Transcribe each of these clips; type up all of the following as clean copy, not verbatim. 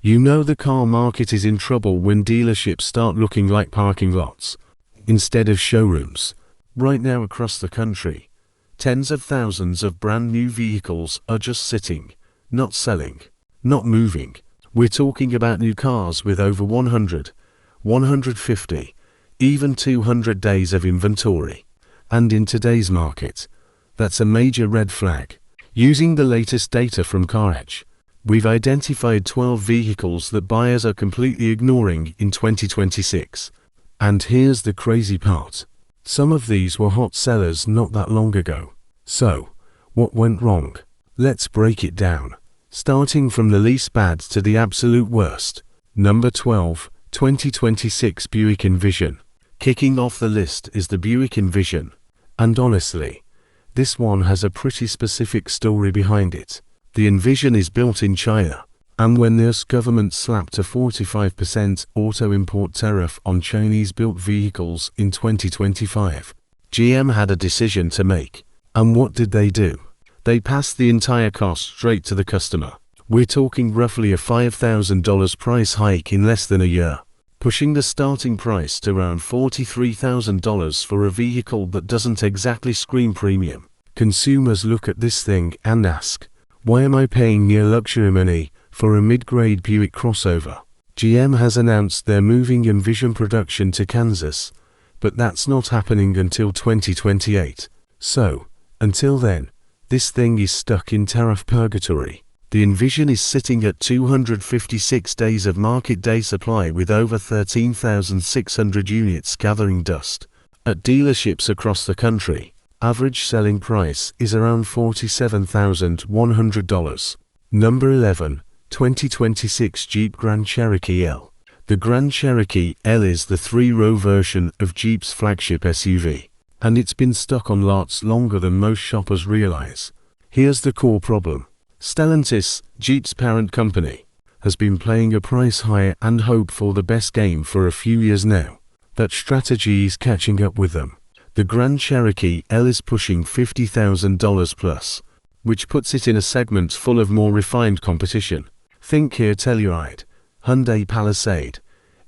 You know the car market is in trouble when dealerships start looking like parking lots instead of showrooms. Right now across the country, tens of thousands of brand new vehicles are just sitting, not selling, not moving. We're talking about new cars with over 100, 150, even 200 days of inventory. And in today's market, that's a major red flag. Using the latest data from CarEdge, we've identified 12 vehicles that buyers are completely ignoring in 2026. And here's the crazy part. Some of these were hot sellers not that long ago. So, what went wrong? Let's break it down. Starting from the least bad to the absolute worst. Number 12, 2026 Buick Envision. Kicking off the list is the Buick Envision. And honestly, this one has a pretty specific story behind it. The Envision is built in China, and when the US government slapped a 45% auto import tariff on Chinese-built vehicles in 2025, GM had a decision to make. And what did they do? They passed the entire cost straight to the customer. We're talking roughly a $5,000 price hike in less than a year, pushing the starting price to around $43,000 for a vehicle that doesn't exactly scream premium. Consumers look at this thing and ask, why am I paying near luxury money for a mid-grade Buick crossover? GM has announced they're moving Envision production to Kansas, but that's not happening until 2028. So, until then, this thing is stuck in tariff purgatory. The Envision is sitting at 256 days of market day supply with over 13,600 units gathering dust. At dealerships across the country, average selling price is around $47,100. Number 11, 2026 Jeep Grand Cherokee L. The Grand Cherokee L is the three-row version of Jeep's flagship SUV, and it's been stuck on lots longer than most shoppers realize. Here's the core problem. Stellantis, Jeep's parent company, has been playing a price high and hope for the best game for a few years now. That strategy is catching up with them. The Grand Cherokee L is pushing $50,000 plus, which puts it in a segment full of more refined competition. Think Kia Telluride, Hyundai Palisade,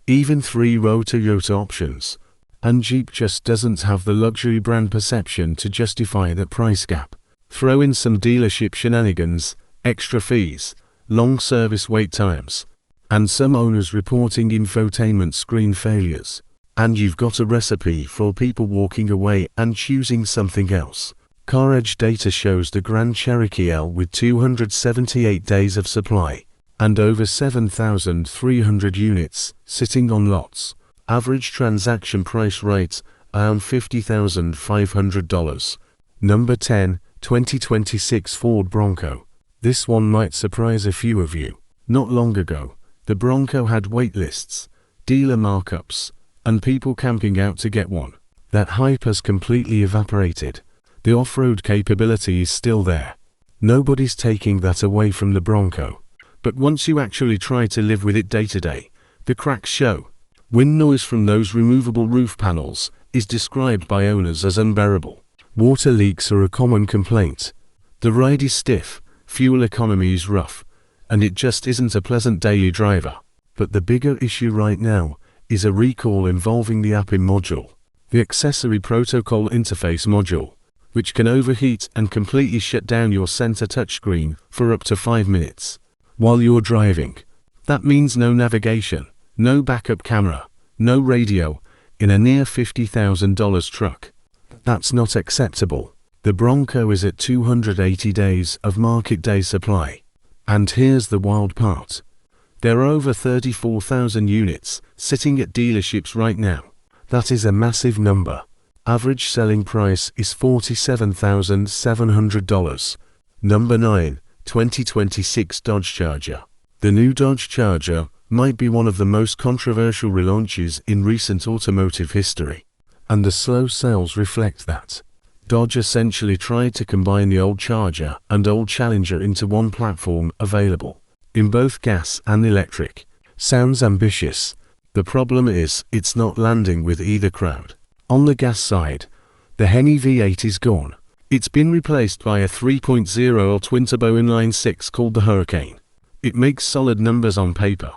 even three-row Toyota options. And Jeep just doesn't have the luxury brand perception to justify that price gap. Throw in some dealership shenanigans, extra fees, long service wait times, and some owners reporting infotainment screen failures, and you've got a recipe for people walking away and choosing something else. CarEdge data shows the Grand Cherokee L with 278 days of supply, and over 7,300 units sitting on lots. Average transaction price rate around $50,500. Number 10, 2026 Ford Bronco. This one might surprise a few of you. Not long ago, the Bronco had wait lists, dealer markups, and people camping out to get one. That hype has completely evaporated. The off-road capability is still there. Nobody's taking that away from the Bronco. But once you actually try to live with it day to day, the cracks show. Wind noise from those removable roof panels is described by owners as unbearable. Water leaks are a common complaint. The ride is stiff, fuel economy is rough, and it just isn't a pleasant daily driver. But the bigger issue right now is a recall involving the APIM module, the accessory protocol interface module, which can overheat and completely shut down your center touchscreen for up to 5 minutes while you're driving. That means no navigation, no backup camera, no radio in a near $50,000 truck. That's not acceptable. The Bronco is at 280 days of market day supply. And here's the wild part. There are over 34,000 units sitting at dealerships right now. That is a massive number. Average selling price is $47,700. Number 9, 2026 Dodge Charger. The new Dodge Charger might be one of the most controversial relaunches in recent automotive history. And the slow sales reflect that. Dodge essentially tried to combine the old Charger and old Challenger into one platform available in both gas and electric. Sounds ambitious. The problem is, it's not landing with either crowd. On the gas side, the Hemi V8 is gone. It's been replaced by a 3.0 twin-turbo inline-six called the Hurricane. It makes solid numbers on paper.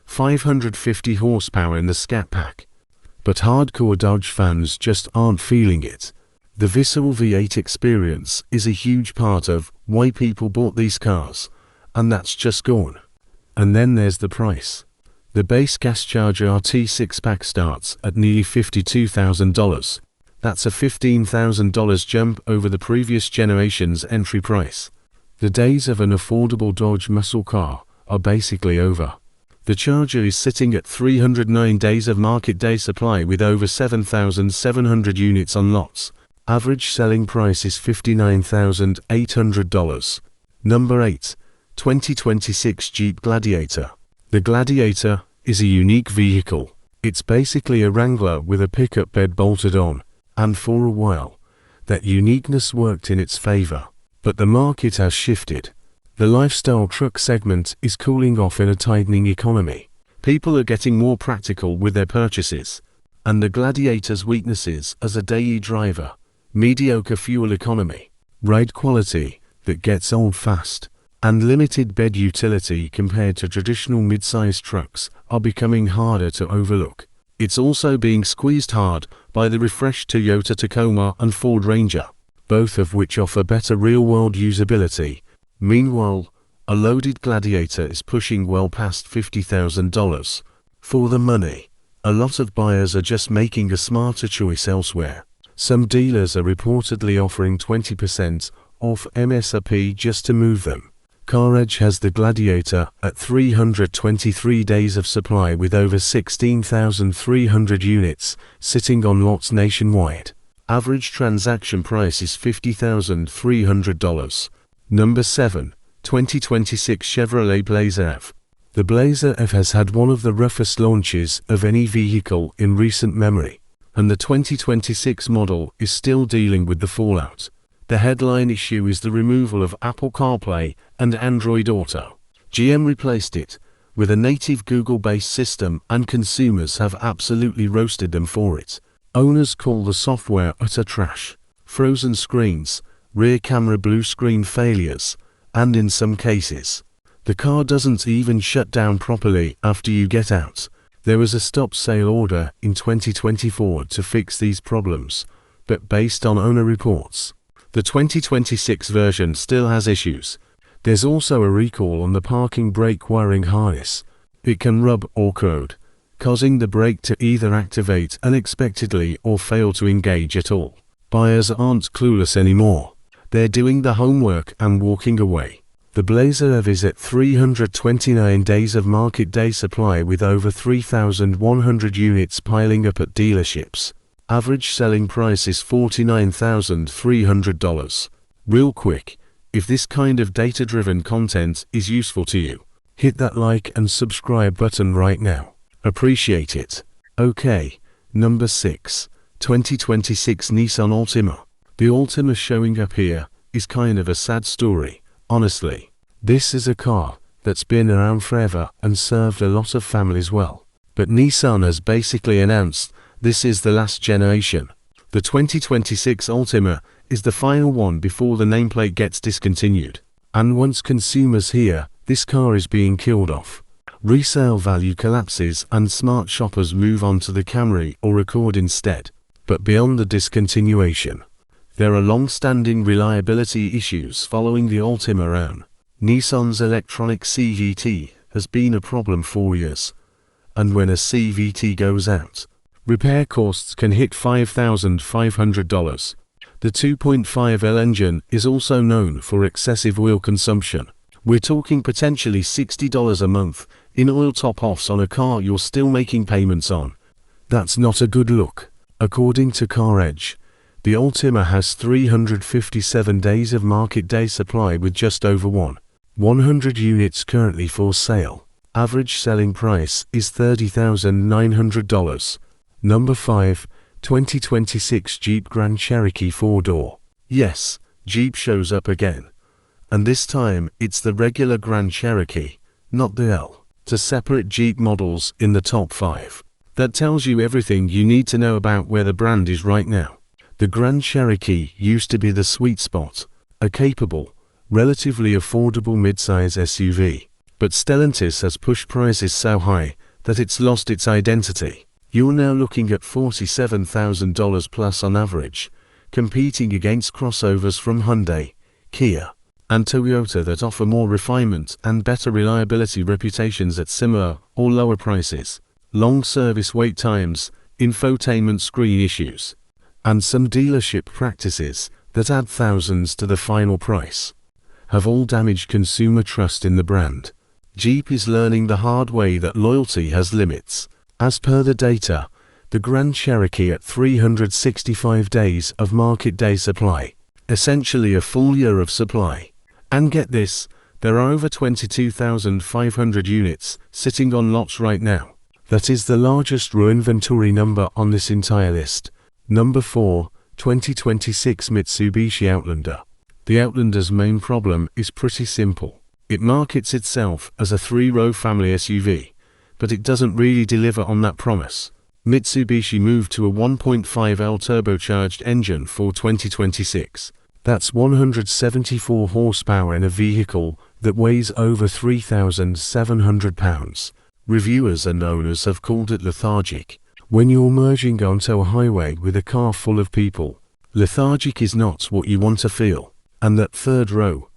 550 horsepower in the Scat Pack. But hardcore Dodge fans just aren't feeling it. The visceral V8 experience is a huge part of why people bought these cars, and that's just gone. And then there's the price. The base gas Charger RT 6-pack starts at nearly $52,000. That's a $15,000 jump over the previous generation's entry price. The days of an affordable Dodge muscle car are basically over. The Charger is sitting at 309 days of market day supply with over 7,700 units on lots. Average selling price is $59,800. Number 8. 2026 Jeep Gladiator. The Gladiator is a unique vehicle. It's basically a Wrangler with a pickup bed bolted on, and for a while, that uniqueness worked in its favor. But the market has shifted. The lifestyle truck segment is cooling off in a tightening economy. People are getting more practical with their purchases, and the Gladiator's weaknesses as a daily driver: mediocre fuel economy, ride quality that gets old fast, and limited bed utility compared to traditional mid-sized trucks are becoming harder to overlook. It's also being squeezed hard by the refreshed Toyota Tacoma and Ford Ranger, both of which offer better real-world usability. Meanwhile, a loaded Gladiator is pushing well past $50,000. For the money, a lot of buyers are just making a smarter choice elsewhere. Some dealers are reportedly offering 20% off MSRP just to move them. CarEdge has the Gladiator at 323 days of supply with over 16,300 units sitting on lots nationwide. Average transaction price is $50,300. Number 7. 2026 Chevrolet Blazer EV. The Blazer EV has had one of the roughest launches of any vehicle in recent memory, and the 2026 model is still dealing with the fallout. The headline issue is the removal of Apple CarPlay and Android Auto. GM replaced it with a native Google-based system, and consumers have absolutely roasted them for it. Owners call the software utter trash. Frozen screens, rear camera blue screen failures, and in some cases, the car doesn't even shut down properly after you get out. There was a stop sale order in 2024 to fix these problems, but based on owner reports, the 2026 version still has issues. There's also a recall on the parking brake wiring harness. It can rub or corrode, causing the brake to either activate unexpectedly or fail to engage at all. Buyers aren't clueless anymore. They're doing the homework and walking away. The Blazer EV is at 329 days of market day supply with over 3,100 units piling up at dealerships. Average selling price is $49,300. Real quick, if this kind of data-driven content is useful to you, hit that like and subscribe button right now. Appreciate it. Okay, number 6. 2026 Nissan Altima. The Altima showing up here is kind of a sad story, honestly. This is a car that's been around forever and served a lot of families well. But Nissan has basically announced this is the last generation. The 2026 Altima is the final one before the nameplate gets discontinued. And once consumers hear this car is being killed off, resale value collapses and smart shoppers move on to the Camry or Accord instead. But beyond the discontinuation, there are long-standing reliability issues following the Altima own. Nissan's electronic CVT has been a problem for years, and when a CVT goes out, repair costs can hit $5,500. The 2.5L engine is also known for excessive oil consumption. We're talking potentially $60 a month in oil top-offs on a car you're still making payments on. That's not a good look. According to CarEdge, the Altima has 357 days of market day supply with just over 100 units currently for sale. Average selling price is $30,900. Number 5. 2026 Jeep Grand Cherokee 4-door. Yes, Jeep shows up again. And this time, it's the regular Grand Cherokee, not the L, to separate Jeep models in the top 5. That tells you everything you need to know about where the brand is right now. The Grand Cherokee used to be the sweet spot, a capable, relatively affordable midsize SUV. But Stellantis has pushed prices so high that it's lost its identity. You're now looking at $47,000 plus on average, competing against crossovers from Hyundai, Kia, and Toyota that offer more refinement and better reliability reputations at similar or lower prices. Long service wait times, infotainment screen issues, and some dealership practices that add thousands to the final price have all damaged consumer trust in the brand. Jeep is learning the hard way that loyalty has limits. As per the data, the Grand Cherokee at 365 days of market day supply, essentially a full year of supply. And get this, there are over 22,500 units sitting on lots right now. That is the largest raw inventory number on this entire list. Number 4, 2026 Mitsubishi Outlander. The Outlander's main problem is pretty simple. It markets itself as a 3-row family SUV, but it doesn't really deliver on that promise. Mitsubishi moved to a 1.5L turbocharged engine for 2026. That's 174 horsepower in a vehicle that weighs over 3,700 pounds. Reviewers and owners have called it lethargic. When you're merging onto a highway with a car full of people, lethargic is not what you want to feel. And that third row,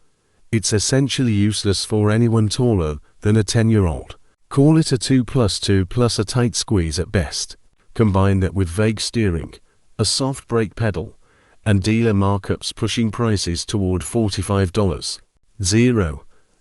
it's essentially useless for anyone taller than a 10-year-old. Call it a 2+2 plus a tight squeeze at best. Combine that with vague steering, a soft brake pedal, and dealer markups pushing prices toward $45.0,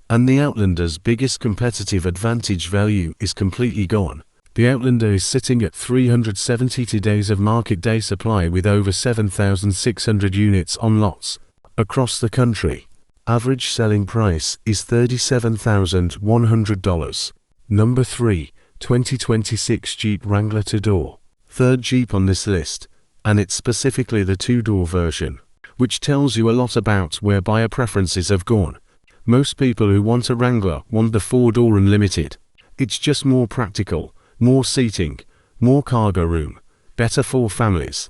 and the Outlander's biggest competitive advantage value is completely gone. The Outlander is sitting at 372 days of market day supply with over 7,600 units on lots across the country. Average selling price is $37,100. Number 3, 2026 Jeep Wrangler 2-door. Third Jeep on this list, and it's specifically the 2-door version, which tells you a lot about where buyer preferences have gone. Most people who want a Wrangler want the 4-door Unlimited. It's just more practical, more seating, more cargo room, better for families.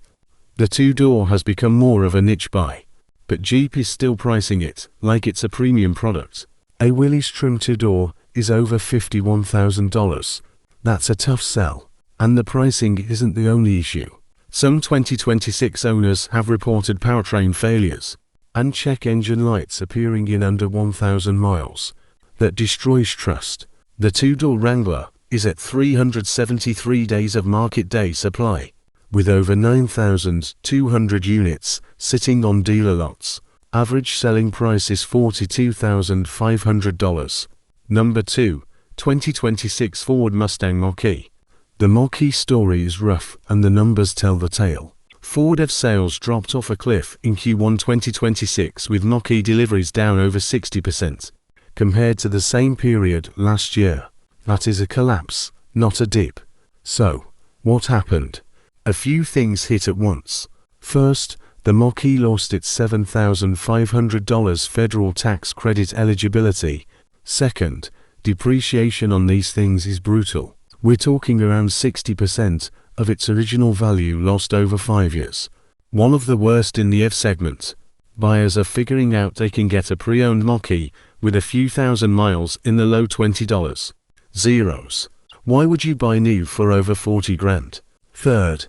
The 2-door has become more of a niche buy, but Jeep is still pricing it like it's a premium product. A Willys trim 2-door is over $51,000. That's a tough sell, and the pricing isn't the only issue. Some 2026 owners have reported powertrain failures and check engine lights appearing in under 1,000 miles. That destroys trust. The 2-door Wrangler is at 373 days of market day supply, with over 9,200 units sitting on dealer lots. Average selling price is $42,500. Number 2, 2026 Ford Mustang Mach-E. The Mach-E story is rough and the numbers tell the tale. Ford EV sales dropped off a cliff in Q1 2026 with Mach-E deliveries down over 60% compared to the same period last year. That is a collapse, not a dip. So, what happened? A few things hit at once. First, the Mach-E lost its $7,500 federal tax credit eligibility. Second, depreciation on these things is brutal. We're talking around 60% of its original value lost over 5 years. One of the worst in the EV segment. Buyers are figuring out they can get a pre-owned Mach-E with a few thousand miles in the low $20 zeros. Why would you buy new for over 40 grand? Third,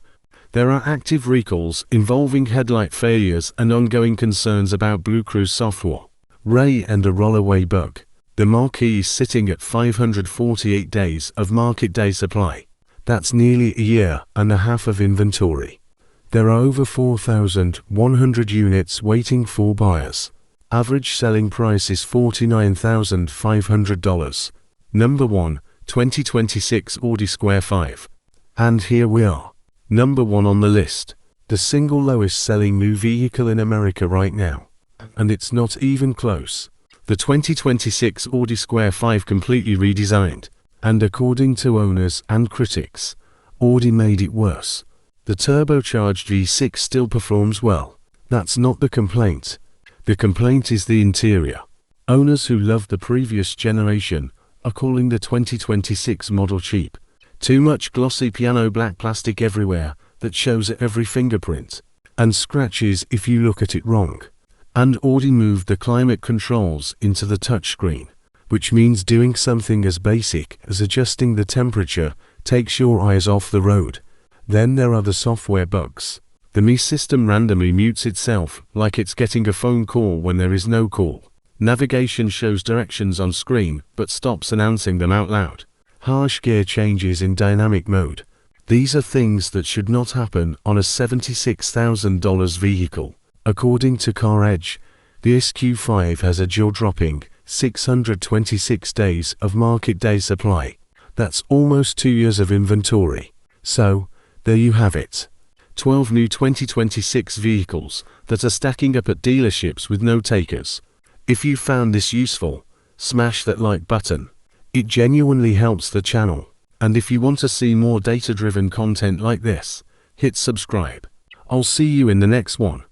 there are active recalls involving headlight failures and ongoing concerns about BlueCruise software, Ray and a rollaway bug. The Mach-E is sitting at 548 days of market day supply. That's nearly a year and a half of inventory. There are over 4,100 units waiting for buyers. Average selling price is $49,500. Number 1, 2026 Audi Square 5. And here we are. Number 1 on the list. The single lowest selling new vehicle in America right now. And it's not even close. The 2026 Audi Square 5 completely redesigned. And according to owners and critics, Audi made it worse. The turbocharged V6 still performs well. That's not the complaint. The complaint is the interior. Owners who loved the previous generation are calling the 2026 model cheap. Too much glossy piano black plastic everywhere that shows every fingerprint and scratches if you look at it wrong. And Audi moved the climate controls into the touchscreen. which means doing something as basic as adjusting the temperature takes your eyes off the road. Then there are the software bugs. The Mi system randomly mutes itself, like it's getting a phone call when there is no call. Navigation shows directions on screen, but stops announcing them out loud. Harsh gear changes in dynamic mode. These are things that should not happen on a $76,000 vehicle. According to CarEdge, the SQ5 has a jaw-dropping 626 days of market day supply. That's almost 2 years of inventory. So, there you have it. 12 new 2026 vehicles that are stacking up at dealerships with no takers. If you found this useful, smash that like button. It genuinely helps the channel. And if you want to see more data-driven content like this, hit subscribe. I'll see you in the next one.